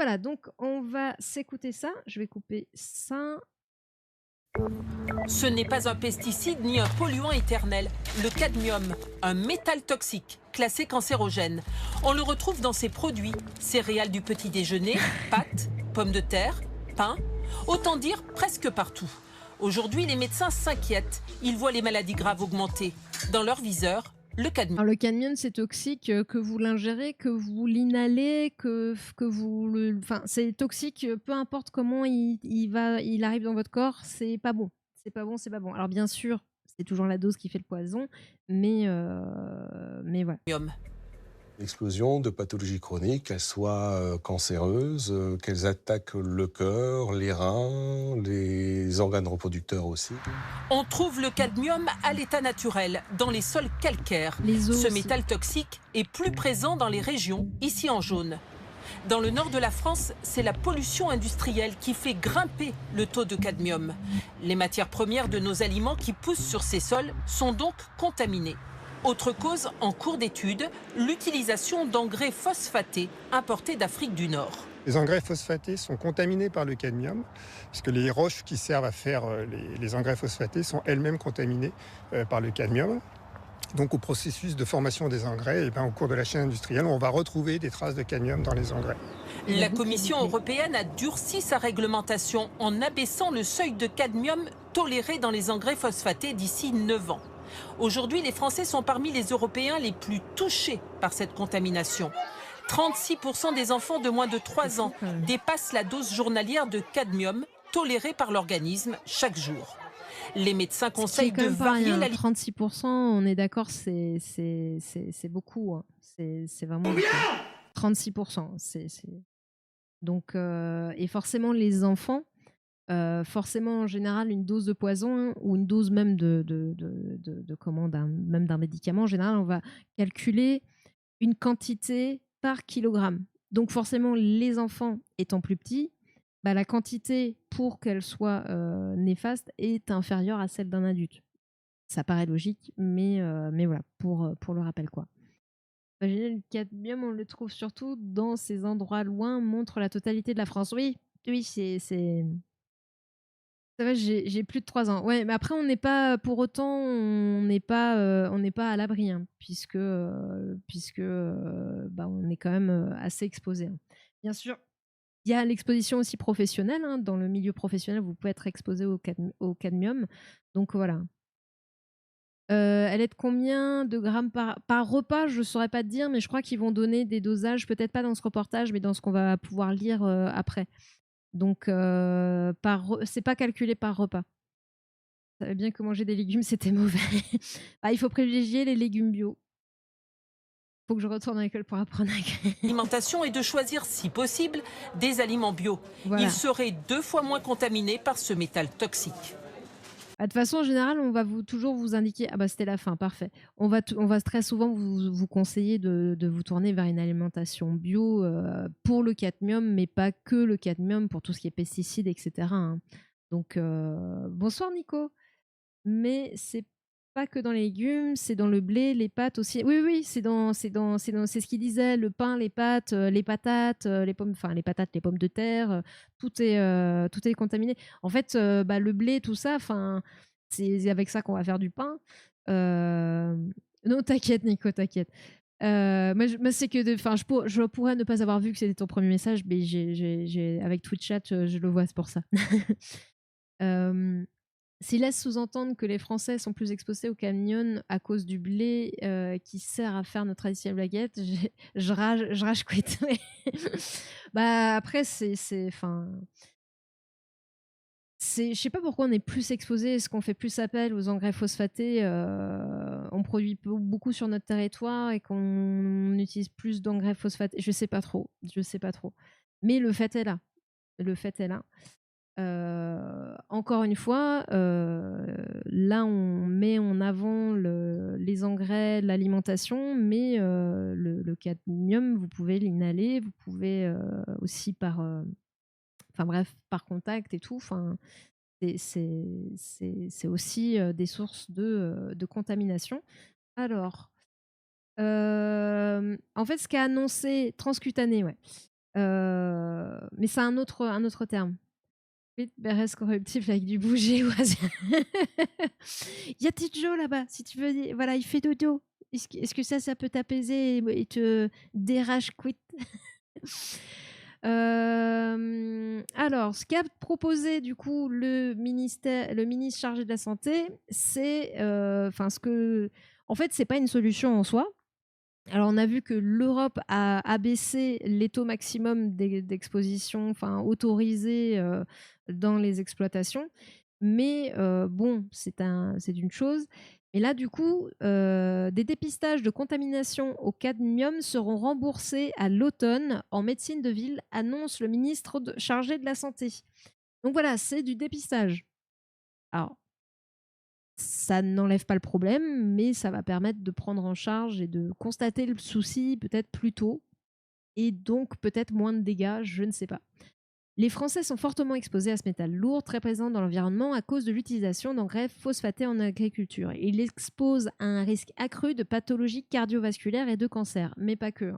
voilà, donc on va s'écouter ça. Je vais couper ça. Ce n'est pas un pesticide ni un polluant éternel. Le cadmium, un métal toxique, classé cancérogène. On le retrouve dans ses produits, céréales du petit déjeuner, pâtes, pommes de terre, pain, autant dire presque partout. Aujourd'hui, les médecins s'inquiètent. Ils voient les maladies graves augmenter. Dans leur viseur, le cadmium. Alors le cadmium, c'est toxique, que vous l'ingérez, que vous l'inhalez, que vous le enfin, c'est toxique, peu importe comment il arrive dans votre corps, c'est pas bon. C'est pas bon, c'est pas bon. Alors bien sûr, c'est toujours la dose qui fait le poison, mais voilà. L'explosion de pathologies chroniques, qu'elles soient cancéreuses, qu'elles attaquent le cœur, les reins, les organes reproducteurs aussi. On trouve le cadmium à l'état naturel, dans les sols calcaires. Les os Ce aussi. métal toxique est plus présent dans les régions, ici en jaune. Dans le nord de la France, c'est la pollution industrielle qui fait grimper le taux de cadmium. Les matières premières de nos aliments qui poussent sur ces sols sont donc contaminées. Autre cause en cours d'étude, l'utilisation d'engrais phosphatés importés d'Afrique du Nord. Les engrais phosphatés sont contaminés par le cadmium, puisque les roches qui servent à faire les engrais phosphatés sont elles-mêmes contaminées par le cadmium. Donc au processus de formation des engrais, au cours de la chaîne industrielle, on va retrouver des traces de cadmium dans les engrais. La Commission européenne a durci sa réglementation en abaissant le seuil de cadmium toléré dans les engrais phosphatés d'ici 9 ans. Aujourd'hui, les Français sont parmi les Européens les plus touchés par cette contamination. 36% des enfants de moins de 3 ans dépassent la dose journalière de cadmium tolérée par l'organisme chaque jour. Les médecins conseillent de varier la la 36%, on est d'accord, c'est beaucoup. Hein. C'est vraiment beaucoup. 36%. Donc, et forcément, les enfants, forcément, en général, une dose de poison ou une dose même même d'un médicament, en général, on va calculer une quantité par kilogramme. Donc, forcément, les enfants étant plus petits, la quantité pour qu'elle soit néfaste est inférieure à celle d'un adulte. Ça paraît logique, mais voilà, pour le rappel, quoi. Le cadmium, on le trouve surtout dans ces endroits loin, montre la totalité de la France. Oui, c'est ça va, j'ai plus de 3 ans. Ouais, mais après on n'est pas pour autant, on n'est pas à l'abri, hein, puisque, on est quand même, assez exposé, hein. Bien sûr, il y a l'exposition aussi professionnelle, hein. Dans le milieu professionnel, vous pouvez être exposé au cadmium. Donc voilà. Elle est de combien de grammes par repas? Je ne saurais pas te dire, mais je crois qu'ils vont donner des dosages, peut-être pas dans ce reportage, mais dans ce qu'on va pouvoir lire après. Donc, c'est pas calculé par repas. Je savais bien que manger des légumes, c'était mauvais. Il faut privilégier les légumes bio. Faut que je retourne à l'école pour apprendre à L'alimentation est de choisir, si possible, des aliments bio. Voilà. Ils seraient 2 fois moins contaminés par ce métal toxique. De toute façon, en général, on va toujours vous indiquer. Ah c'était la fin, parfait. On va très souvent vous conseiller de vous tourner vers une alimentation bio pour le cadmium, mais pas que le cadmium, pour tout ce qui est pesticides, etc. Hein. Donc, bonsoir Nico. Mais c'est pas que dans les légumes, c'est dans le blé, les pâtes aussi. Oui, c'est ce qu'il disait, le pain, les pâtes, les patates, les pommes, enfin les patates, les pommes de terre, tout est contaminé. En fait, le blé, tout ça, enfin, c'est avec ça qu'on va faire du pain. Non, t'inquiète, Nico, t'inquiète. Moi, c'est que, je pourrais ne pas avoir vu que c'était ton premier message, mais avec Twitch Chat, je le vois, c'est pour ça. S'il laisse sous-entendre que les Français sont plus exposés au cadmium à cause du blé qui sert à faire notre traditionnelle baguette, je rage quit. Après, je sais pas pourquoi on est plus exposé, est-ce qu'on fait plus appel aux engrais phosphatés, on produit beaucoup sur notre territoire et qu'on utilise plus d'engrais phosphatés, je sais pas trop. Mais le fait est là. Encore une fois, là, on met en avant les engrais, l'alimentation, mais le cadmium, vous pouvez l'inhaler, vous pouvez aussi par contact et tout. C'est aussi des sources de contamination. Alors, en fait, ce qu'a annoncé Transcutané, ouais. mais c'est un autre terme. Oui, ben reste corruptible avec du bouger. Il y a Tidjo là-bas, si tu veux. Voilà, il fait dodo. Est-ce que ça peut t'apaiser et te dérange quit? Alors, ce qu'a proposé du coup le ministre chargé de la santé, c'est, en fait, c'est pas une solution en soi. Alors, on a vu que l'Europe a abaissé les taux maximum d'exposition, enfin autorisés dans les exploitations. Mais bon, c'est une chose. Et là, du coup, des dépistages de contamination au cadmium seront remboursés à l'automne en médecine de ville, annonce le ministre chargé de la Santé. Donc voilà, c'est du dépistage. Alors, ça n'enlève pas le problème, mais ça va permettre de prendre en charge et de constater le souci peut-être plus tôt, et donc peut-être moins de dégâts, je ne sais pas. Les Français sont fortement exposés à ce métal lourd, très présent dans l'environnement à cause de l'utilisation d'engrais phosphatés en agriculture. Il expose à un risque accru de pathologies cardiovasculaires et de cancer, mais pas que.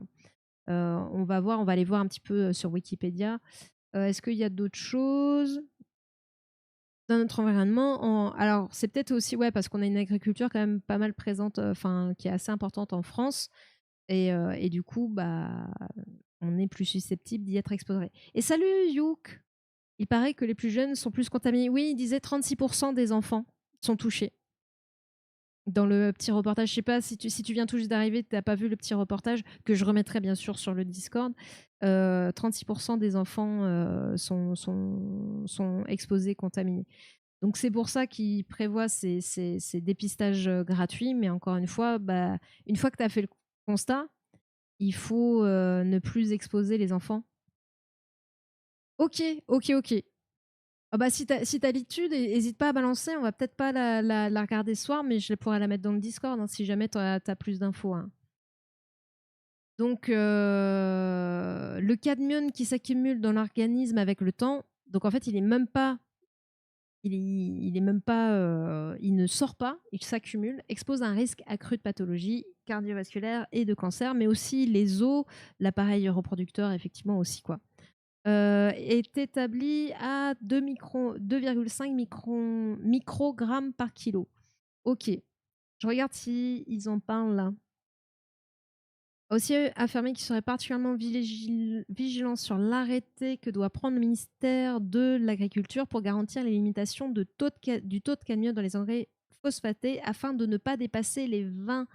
On va aller voir un petit peu sur Wikipédia. Est-ce qu'il y a d'autres choses dans notre environnement? Alors, c'est peut-être aussi, ouais, parce qu'on a une agriculture quand même pas mal présente, qui est assez importante en France. Et du coup, bah, on est plus susceptible d'y être exposé. Et salut Youk! Il paraît que les plus jeunes sont plus contaminés. Oui, il disait 36% des enfants sont touchés. Dans le petit reportage, je sais pas si tu viens tout juste d'arriver, tu n'as pas vu le petit reportage que je remettrai bien sûr sur le Discord. 36% des enfants sont exposés, contaminés. Donc c'est pour ça qu'ils prévoient ces dépistages gratuits. Mais encore une fois, bah, une fois que tu as fait le constat, il faut ne plus exposer les enfants. Ok. Ah bah, si t'as l'habitude, n'hésite pas à balancer. On va peut-être pas la regarder ce soir, mais je pourrais la mettre dans le Discord si jamais t'as plus d'infos. Hein. Donc, le cadmium qui s'accumule dans l'organisme avec le temps, donc en fait, il ne sort pas, il s'accumule, expose à un risque accru de pathologie cardiovasculaire et de cancer, mais aussi les os, l'appareil reproducteur, effectivement aussi quoi. Est établi à 2,5 microgrammes par kilo. Ok, je regarde si ils en parlent là. Aussi affirmé qu'il serait particulièrement vigilant sur l'arrêté que doit prendre le ministère de l'Agriculture pour garantir les limitations du taux de cadmium dans les engrais phosphatés afin de ne pas dépasser les 20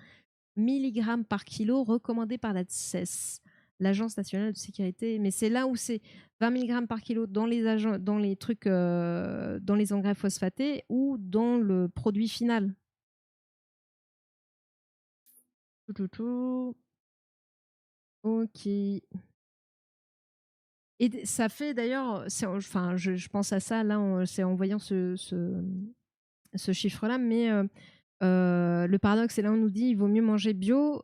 mg par kilo recommandés par l'ANSES, l'Agence nationale de sécurité. Mais c'est là où c'est 20 mg par kilo dans les trucs, dans les engrais phosphatés ou dans le produit final. Ok. Et ça fait d'ailleurs, enfin, je pense à ça là, c'est en voyant ce chiffre-là, mais le paradoxe, c'est là on nous dit il vaut mieux manger bio.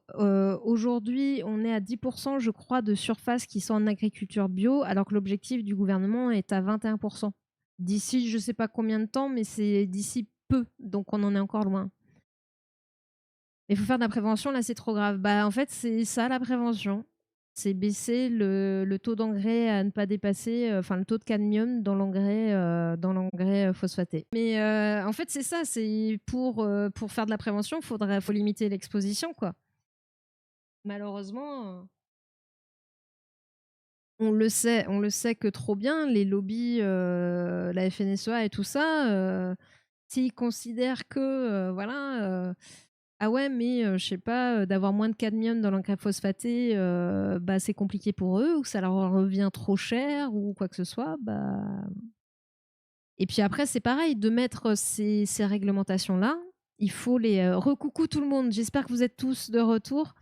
Aujourd'hui, on est à 10%, je crois, de surface qui sont en agriculture bio, alors que l'objectif du gouvernement est à 21%. D'ici, je ne sais pas combien de temps, mais c'est d'ici peu, donc on en est encore loin. Il faut faire de la prévention, là c'est trop grave. Bah, en fait, c'est ça la prévention. C'est baisser le taux d'engrais à ne pas dépasser, le taux de cadmium dans l'engrais phosphaté. Mais en fait, c'est ça, c'est pour faire de la prévention, faut limiter l'exposition, quoi. Malheureusement, on le sait que trop bien, les lobbies, la FNSEA et tout ça, s'ils considèrent que, ah ouais, mais je sais pas, d'avoir moins de cadmium dans l'engrais phosphaté, bah, c'est compliqué pour eux, ou ça leur revient trop cher, ou quoi que ce soit. Bah... Et puis après, c'est pareil, de mettre ces réglementations-là, il faut les... Recoucou tout le monde, j'espère que vous êtes tous de retour.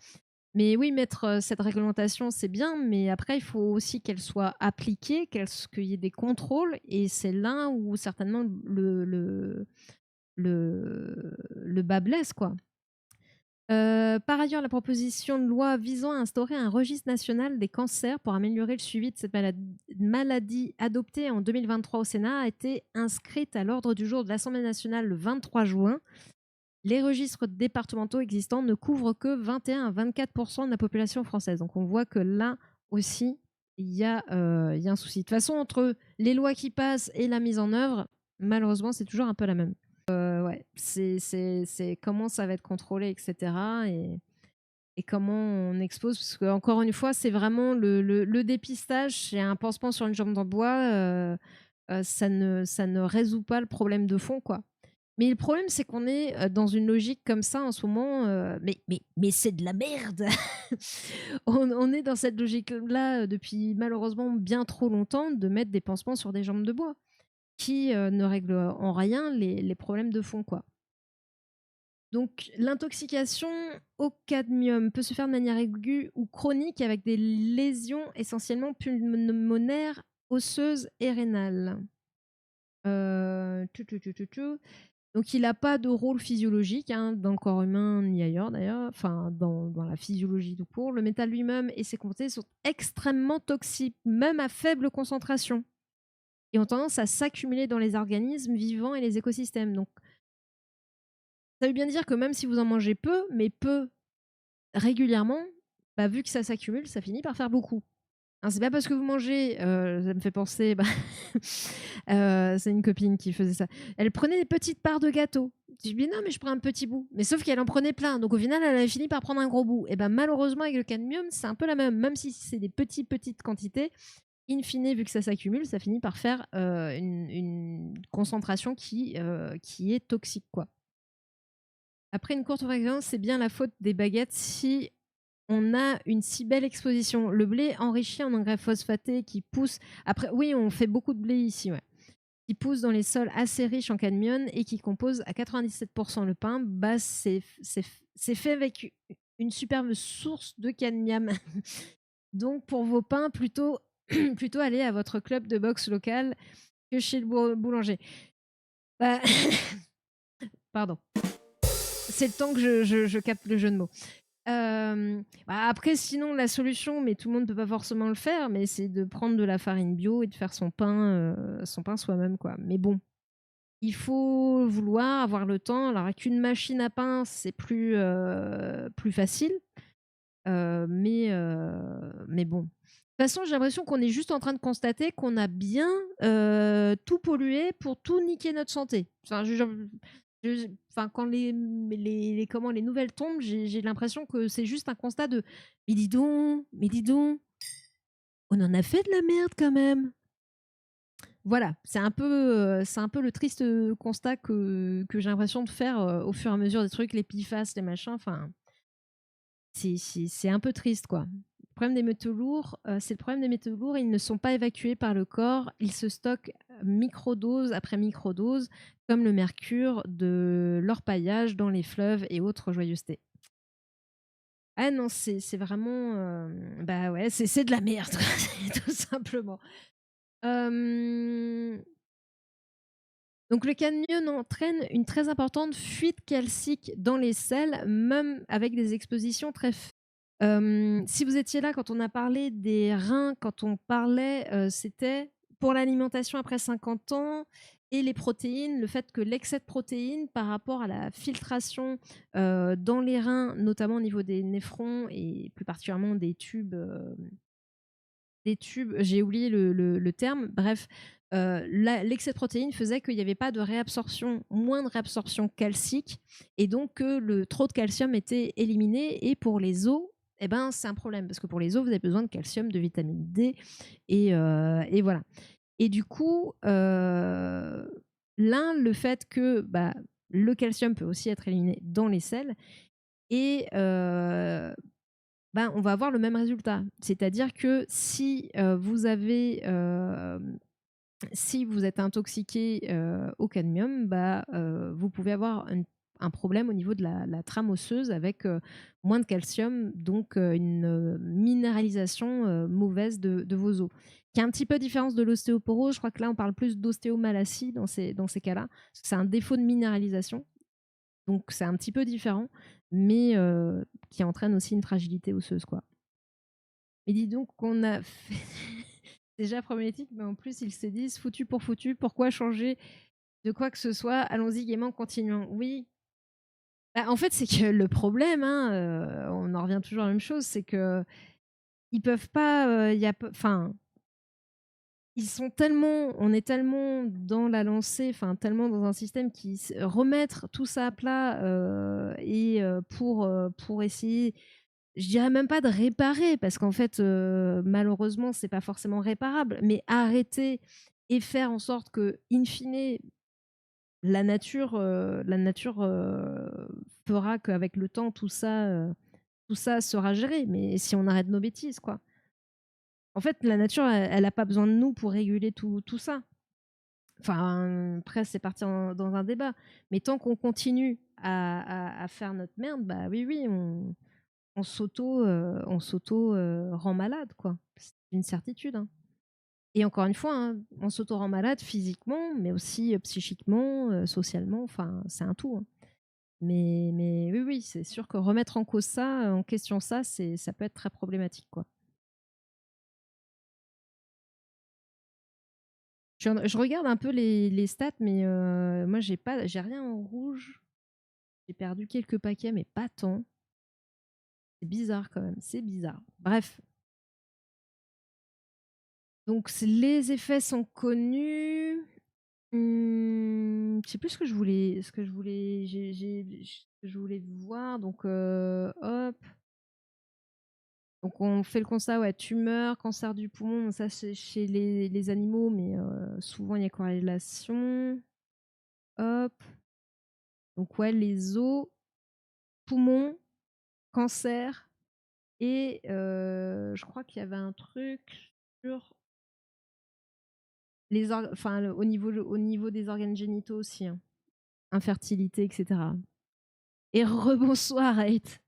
Mais oui, mettre cette réglementation, c'est bien, mais après, il faut aussi qu'elle soit appliquée, qu'il y ait des contrôles, et c'est là où certainement le bas blesse, quoi. Par ailleurs, la proposition de loi visant à instaurer un registre national des cancers pour améliorer le suivi de cette maladie adoptée en 2023 au Sénat a été inscrite à l'ordre du jour de l'Assemblée nationale le 23 juin. Les registres départementaux existants ne couvrent que 21 à 24% de la population française. Donc on voit que là aussi, il y a un souci. De toute façon, entre les lois qui passent et la mise en œuvre, malheureusement, c'est toujours un peu la même. Ouais, c'est comment ça va être contrôlé, etc. Et comment on expose. Parce que, encore une fois, c'est vraiment le dépistage, c'est un pansement sur une jambe en bois. Ça ne résout pas le problème de fond, quoi. Mais le problème, c'est qu'on est dans une logique comme ça en ce moment. Mais c'est de la merde. On est dans cette logique-là depuis malheureusement bien trop longtemps de mettre des pansements sur des jambes de bois qui ne règlent en rien les problèmes de fond, quoi. Donc, l'intoxication au cadmium peut se faire de manière aiguë ou chronique avec des lésions essentiellement pulmonaires, osseuses et rénales. Donc, il n'a pas de rôle physiologique dans le corps humain ni ailleurs d'ailleurs, enfin dans la physiologie tout court. Le métal lui-même et ses composés sont extrêmement toxiques, même à faible concentration, et ont tendance à s'accumuler dans les organismes vivants et les écosystèmes. Donc, ça veut bien dire que même si vous en mangez peu, mais peu régulièrement, bah, vu que ça s'accumule, ça finit par faire beaucoup. Hein, c'est pas parce que vous mangez, ça me fait penser, c'est une copine qui faisait ça. Elle prenait des petites parts de gâteau. Je lui dis non, mais je prends un petit bout. Mais sauf qu'elle en prenait plein. Donc au final, elle avait fini par prendre un gros bout. Et ben malheureusement, avec le cadmium, c'est un peu la même. Même si c'est des petites quantités, in fine, vu que ça s'accumule, ça finit par faire une concentration qui est toxique, quoi. Après une courte fréquence, c'est bien la faute des baguettes si on a une si belle exposition. Le blé enrichi en engrais phosphatés qui pousse. Après, oui, on fait beaucoup de blé ici, ouais. Qui pousse dans les sols assez riches en cadmium et qui compose à 97% le pain. Bah, c'est fait avec une superbe source de cadmium. Donc, pour vos pains, plutôt aller à votre club de boxe local que chez le boulanger. Bah, pardon. C'est le temps que je capte le jeu de mots. Après, sinon, la solution, mais tout le monde ne peut pas forcément le faire, mais c'est de prendre de la farine bio et de faire son pain soi-même, quoi. Mais bon, il faut vouloir avoir le temps. Alors, avec une machine à pain, c'est plus facile, mais bon. De toute façon, j'ai l'impression qu'on est juste en train de constater qu'on a bien tout pollué pour tout niquer notre santé. Enfin, quand les nouvelles tombent, j'ai l'impression que c'est juste un constat de mais dis donc, on en a fait de la merde quand même. Voilà, c'est un peu le triste constat que j'ai l'impression de faire au fur et à mesure des trucs, les PFAS, les machins. Enfin, c'est un peu triste, quoi. Le problème des métaux lourds, c'est le problème des métaux lourds. Ils ne sont pas évacués par le corps. Ils se stockent microdose après microdose, comme le mercure de l'orpaillage dans les fleuves et autres joyeusetés. Ah non, c'est vraiment... bah ouais, c'est de la merde, tout simplement. Donc le cadmium entraîne une très importante fuite calcique dans les selles, même avec des expositions très si vous étiez là quand on a parlé des reins, quand on parlait, c'était pour l'alimentation après 50 ans et les protéines, le fait que l'excès de protéines par rapport à la filtration dans les reins, notamment au niveau des néphrons et plus particulièrement des tubes, j'ai oublié le terme, bref, l'excès de protéines faisait qu'il n'y avait pas de réabsorption, moins de réabsorption calcique, et donc que le trop de calcium était éliminé. Et pour les os, eh ben, c'est un problème, parce que pour les os, vous avez besoin de calcium, de vitamine D, et voilà. Et du coup, le fait que le calcium peut aussi être éliminé dans les selles, et on va avoir le même résultat. C'est-à-dire que si vous êtes intoxiqué au cadmium, vous pouvez avoir un problème au niveau de la trame osseuse avec moins de calcium, donc une minéralisation mauvaise de vos os. Qui est un petit peu différente de l'ostéoporose. Je crois que là, on parle plus d'ostéomalacie dans ces cas-là. C'est un défaut de minéralisation. Donc, c'est un petit peu différent, mais qui entraîne aussi une fragilité osseuse, quoi. Mais dis donc qu'on a fait déjà problématique, mais en plus, ils se disent foutu pour foutu, pourquoi changer de quoi que ce soit? Allons-y gaiement, continuons. Oui. En fait, c'est que le problème, on en revient toujours à la même chose, c'est que ils peuvent pas, enfin, on est tellement dans la lancée, enfin tellement dans un système remettre tout ça à plat et pour essayer, je dirais même pas de réparer, parce qu'en fait, malheureusement, c'est pas forcément réparable, mais arrêter et faire en sorte que, in fine, la nature fera qu'avec le temps, tout ça sera géré. Mais si on arrête nos bêtises, quoi. En fait, la nature, elle a pas besoin de nous pour réguler tout ça. Enfin, après, c'est parti dans un débat. Mais tant qu'on continue à faire notre merde, bah oui, oui, on s'auto rend malade, quoi. C'est une certitude, hein. Et encore une fois, hein, on s'auto rend malade physiquement, mais aussi psychiquement, socialement. Enfin, c'est un tout, hein. Mais oui, oui, c'est sûr que remettre en cause ça, en question ça, ça peut être très problématique, quoi. Je regarde un peu les stats, mais moi, j'ai rien en rouge. J'ai perdu quelques paquets, mais pas tant. C'est bizarre quand même, c'est bizarre. Bref. Donc, les effets sont connus. Je sais plus ce que je voulais voir. Donc, hop. Donc, on fait le constat, ouais, tumeur, cancer du poumon. Ça, c'est chez les animaux, mais souvent, il y a corrélation. Hop. Donc, ouais, les os, poumons, cancer. Et je crois qu'il y avait un truc sur enfin, au niveau des organes génitaux aussi, hein. Infertilité, etc. Et rebonsoir, Hate.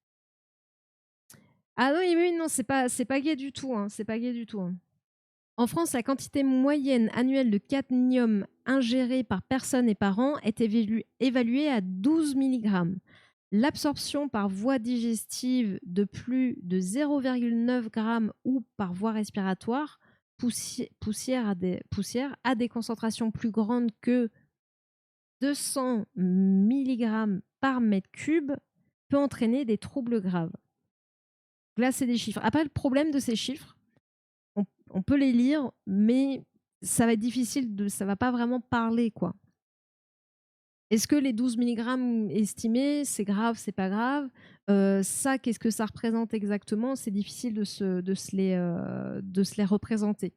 Ah non, oui, oui, non, c'est pas gay du tout, hein. C'est pas gay du tout, hein. En France, la quantité moyenne annuelle de cadmium ingérée par personne et par an est évaluée à 12 mg. L'absorption par voie digestive de plus de 0,9 g ou par voie respiratoire, poussière à des concentrations plus grandes que 200 mg par mètre cube, peut entraîner des troubles graves. Là, c'est des chiffres. Après, le problème de ces chiffres, on peut les lire, mais ça va être difficile, ça va pas vraiment parler, quoi. Est-ce que les 12 mg estimés, c'est grave, c'est pas grave? Ça, qu'est-ce que ça représente exactement? C'est difficile de se les représenter.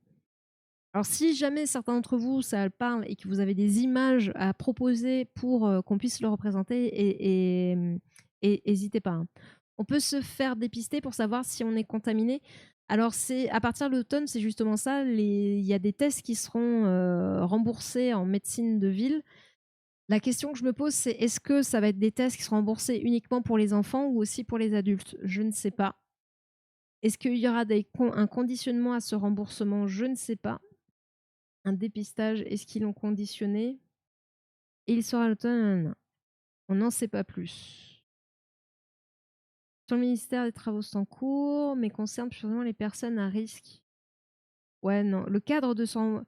Alors, si jamais certains d'entre vous, ça parle et que vous avez des images à proposer pour qu'on puisse le représenter, et n'hésitez pas, hein. On peut se faire dépister pour savoir si on est contaminé. Alors, à partir de l'automne, c'est justement ça. Il y a des tests qui seront remboursés en médecine de ville. La question que je me pose, c'est est-ce que ça va être des tests qui seront remboursés uniquement pour les enfants ou aussi pour les adultes? Je ne sais pas. Est-ce qu'il y aura un conditionnement à ce remboursement? Je ne sais pas. Un dépistage, est-ce qu'ils l'ont conditionné? Et il sera à l'automne. On n'en sait pas plus. Sur le ministère des Travaux, c'est en cours, mais concerne plus vraiment les personnes à risque. Ouais, non. Le cadre de son...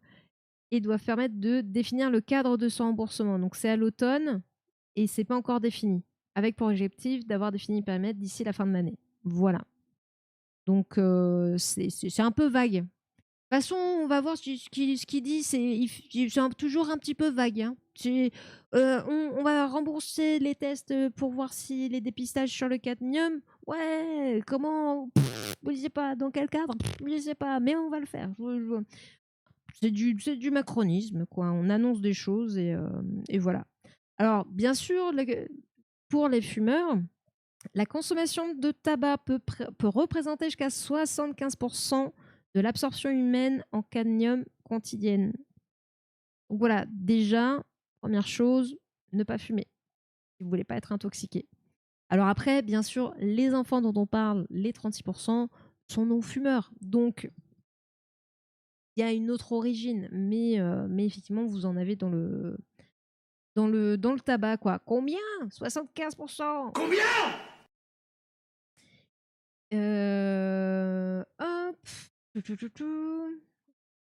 Et doivent permettre de définir le cadre de son remboursement. Donc, c'est à l'automne et c'est pas encore défini. Avec pour objectif d'avoir défini le périmètre d'ici la fin de l'année. Voilà. Donc, c'est un peu vague. De toute façon, on va voir ce qu'il dit. C'est toujours un petit peu vague, hein. On va rembourser les tests pour voir si les dépistages sur le cadmium. Ouais, comment? Je sais pas. Dans quel cadre? Je sais pas. Mais on va le faire. C'est du macronisme, quoi. On annonce des choses et voilà. Alors, bien sûr, pour les fumeurs, la consommation de tabac peut représenter jusqu'à 75% de l'absorption humaine en cadmium quotidienne. Donc voilà, déjà, première chose, ne pas fumer si vous ne voulez pas être intoxiqué. Alors après, bien sûr, les enfants dont on parle, les 36%, sont non-fumeurs. Donc, il y a une autre origine, mais effectivement, vous en avez dans le tabac, quoi. Combien? 75%. Combien? Hop.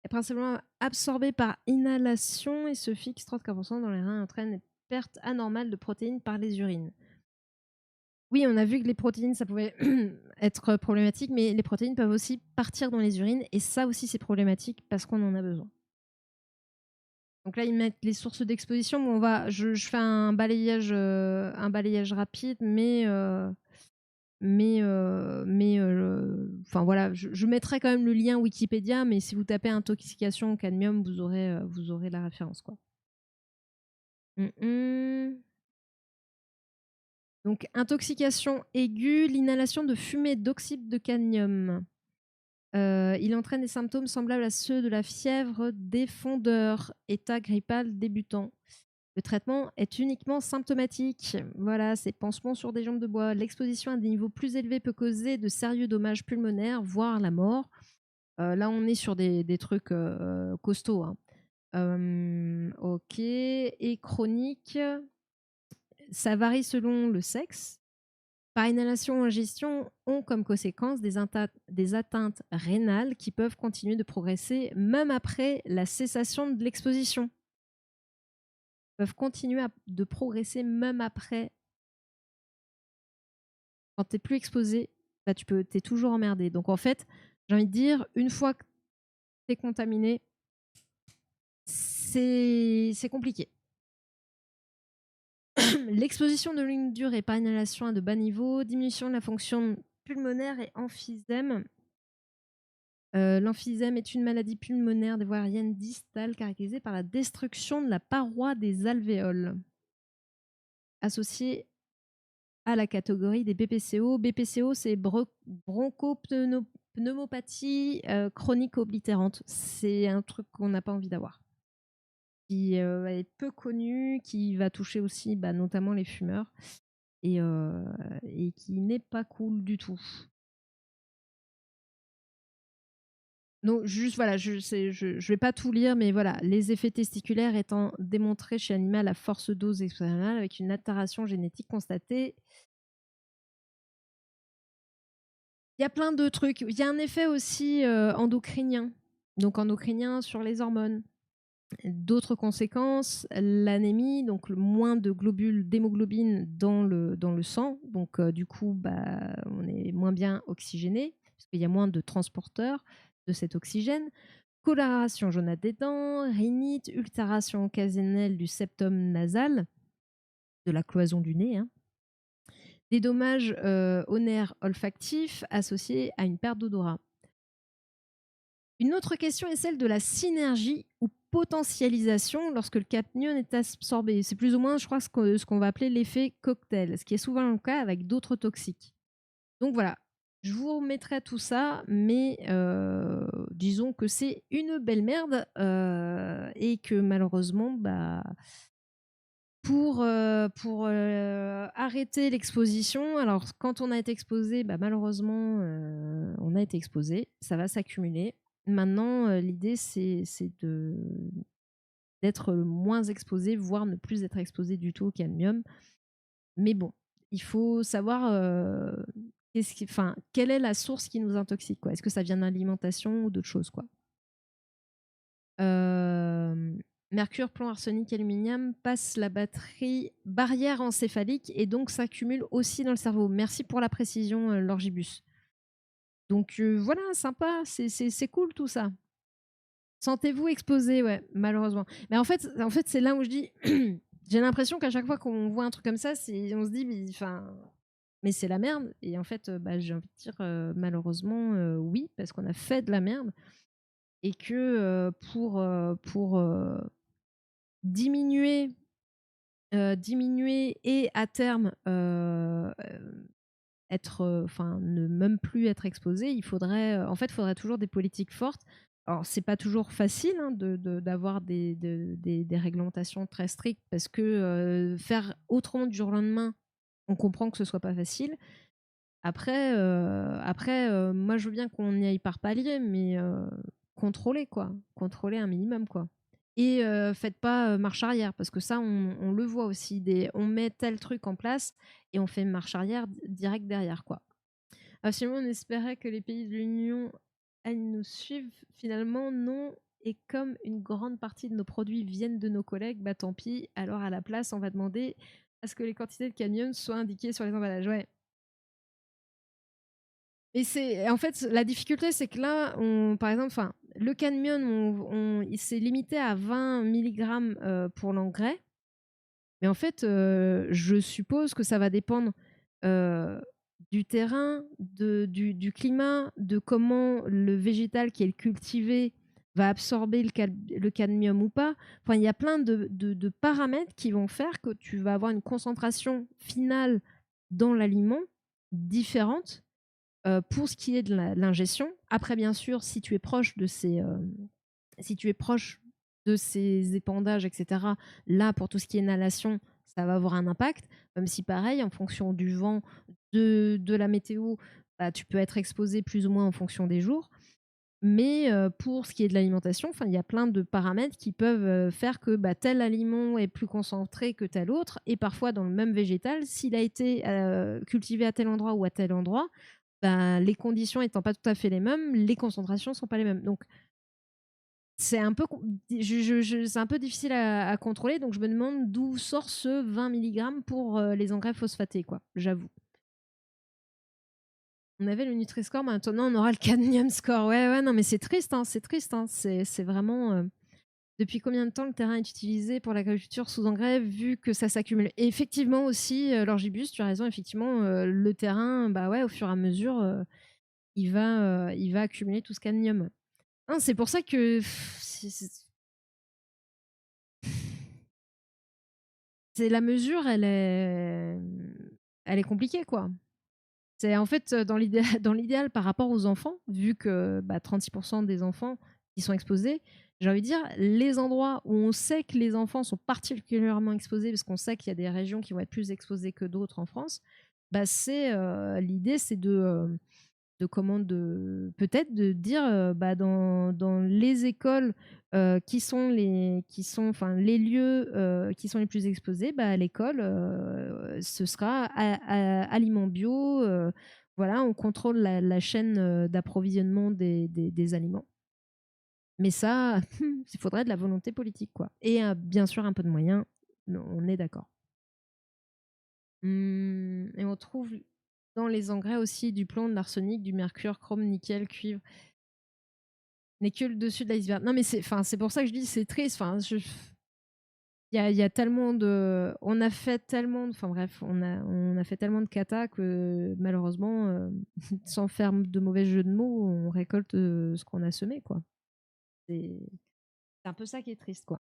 Est principalement absorbé par inhalation et se fixe 34% dans les reins et entraîne une perte anormale de protéines par les urines. Oui, on a vu que les protéines, ça pouvait être problématique, mais les protéines peuvent aussi partir dans les urines et ça aussi c'est problématique parce qu'on en a besoin. Donc là, ils mettent les sources d'exposition. Bon, je fais un balayage rapide, enfin voilà, je mettrai quand même le lien Wikipédia, mais si vous tapez intoxication au cadmium, vous aurez la référence, quoi. Donc, intoxication aiguë, l'inhalation de fumée d'oxyde de cadmium. Il entraîne des symptômes semblables à ceux de la fièvre des fondeurs, état grippal débutant. Le traitement est uniquement symptomatique. Voilà, c'est pansement sur des jambes de bois. L'exposition à des niveaux plus élevés peut causer de sérieux dommages pulmonaires, voire la mort. Là, on est sur des trucs costauds, hein. Ok. Et chronique, ça varie selon le sexe. Par inhalation ou ingestion, ont comme conséquence des atteintes rénales qui peuvent continuer de progresser même après la cessation de l'exposition. Peuvent continuer de progresser même après. Quand tu n'es plus exposé, bah, tu es toujours emmerdé. Donc en fait, j'ai envie de dire, une fois que tu es contaminé, c'est compliqué. L'exposition de longue durée par inhalation à de bas niveaux, diminution de la fonction pulmonaire et emphysème. L'emphysème est une maladie pulmonaire des voies aériennes distales caractérisée par la destruction de la paroi des alvéoles, associée à la catégorie des BPCO. BPCO, c'est bronchopneumopathie chronique oblitérante. C'est un truc qu'on n'a pas envie d'avoir. Qui est peu connu, qui va toucher aussi notamment les fumeurs et qui n'est pas cool du tout. Donc juste voilà, je vais pas tout lire, mais voilà, les effets testiculaires étant démontrés chez l'animal à forte dose expérimentale avec une altération génétique constatée. Il y a plein de trucs. Il y a un effet aussi endocrinien, donc endocrinien sur les hormones. D'autres conséquences, l'anémie, donc le moins de globules d'hémoglobine dans le sang, donc du coup on est moins bien oxygéné parce qu'il y a moins de transporteurs de cet oxygène. Coloration jaunâtre des dents, rhinite, ulcération occasionnelle du septum nasal, de la cloison du nez, hein. Des dommages aux nerfs olfactifs associés à une perte d'odorat. Une autre question est celle de la synergie ou potentialisation lorsque le cadmium est absorbé. C'est plus ou moins, je crois, ce qu'on va appeler l'effet cocktail, ce qui est souvent le cas avec d'autres toxiques. Donc voilà, je vous remettrai tout ça, mais disons que c'est une belle merde et que malheureusement, pour arrêter l'exposition, alors quand on a été exposé, malheureusement, on a été exposé, ça va s'accumuler. Maintenant, l'idée, c'est d'être moins exposé, voire ne plus être exposé du tout au cadmium. Mais bon, il faut savoir quelle est la source qui nous intoxique, quoi. Est-ce que ça vient d'alimentation ou d'autre chose, quoi. Mercure, plomb, arsenic, aluminium passe la barrière encéphalique et donc s'accumule aussi dans le cerveau. Merci pour la précision, Lorgibus. Donc voilà, sympa, c'est cool tout ça. Sentez-vous exposé, ouais, malheureusement. Mais en fait c'est là où je dis, j'ai l'impression qu'à chaque fois qu'on voit un truc comme ça, on se dit, mais c'est la merde. Et en fait, j'ai envie de dire, malheureusement, oui, parce qu'on a fait de la merde. Et que pour diminuer et à terme ne même plus être exposé, il faudrait toujours des politiques fortes. Alors c'est pas toujours facile hein, d'avoir des réglementations très strictes parce que faire autrement du jour au lendemain, on comprend que ce soit pas facile. Après, moi je veux bien qu'on y aille par palier, mais contrôler quoi, contrôler un minimum quoi. Et faites pas marche arrière parce que ça on le voit aussi, on met tel truc en place et on fait marche arrière direct derrière quoi. Absolument, on espérait que les pays de l'Union nous suivent. Finalement, non. Et comme une grande partie de nos produits viennent de nos collègues, tant pis. Alors à la place, on va demander à ce que les quantités de cadmium soient indiquées sur les emballages. Ouais. Et c'est en fait, la difficulté, c'est que là, par exemple, enfin, le cadmium, il s'est limité à 20 milligrammes pour l'engrais. Mais en fait, je suppose que ça va dépendre euh, du terrain, du climat, de comment le végétal qui est cultivé va absorber le cadmium ou pas. Enfin, il y a plein de paramètres qui vont faire que tu vas avoir une concentration finale dans l'aliment différente pour ce qui est de l'ingestion. Après, bien sûr, si tu es proche de ces épandages, etc., là, pour tout ce qui est inhalation, ça va avoir un impact. Même si, pareil, en fonction du vent, de la météo, bah, tu peux être exposé plus ou moins en fonction des jours. Mais pour ce qui est de l'alimentation, il y a plein de paramètres qui peuvent faire que bah, tel aliment est plus concentré que tel autre. Et parfois, dans le même végétal, s'il a été cultivé à tel endroit ou à tel endroit, bah, les conditions étant pas tout à fait les mêmes, les concentrations sont pas les mêmes. Donc, c'est un peu, c'est un peu difficile à contrôler. Donc, je me demande d'où sort ce 20 milligrammes pour les engrais phosphatés, quoi, j'avoue. On avait le Nutri-Score, mais maintenant on aura le Cadmium Score. Ouais, ouais, non, mais c'est triste, hein, c'est triste. Hein, c'est vraiment. Depuis combien de temps le terrain est utilisé pour l'agriculture sous engrais, vu que ça s'accumule. Et effectivement aussi, Lorgibus, tu as raison, effectivement, le terrain, bah ouais, au fur et à mesure, il va accumuler tout ce cadmium. Hein, c'est pour ça que c'est la mesure, elle est compliquée, quoi. C'est en fait dans l'idéal par rapport aux enfants, vu que bah, 36% des enfants qui sont exposés, j'ai envie de dire, les endroits où on sait que les enfants sont particulièrement exposés, parce qu'on sait qu'il y a des régions qui vont être plus exposées que d'autres en France, bah, l'idée, c'est de peut-être de dire bah, dans les écoles enfin les lieux qui sont les plus exposés, bah, à l'école ce sera aliments bio, voilà, on contrôle la chaîne d'approvisionnement des aliments. Mais ça, il faudrait de la volonté politique, quoi. Et bien sûr un peu de moyens, on est d'accord. Et on trouve dans les engrais aussi du plomb, de l'arsenic, du mercure, chrome, nickel, cuivre. N'est que le dessus de l'iceberg. Non, mais c'est pour ça que je dis c'est triste. Il y a tellement de. On a fait tellement de. Enfin bref, on a fait tellement de cata que malheureusement, sans faire de mauvais jeu de mots, on récolte ce qu'on a semé, quoi. C'est un peu ça qui est triste, quoi.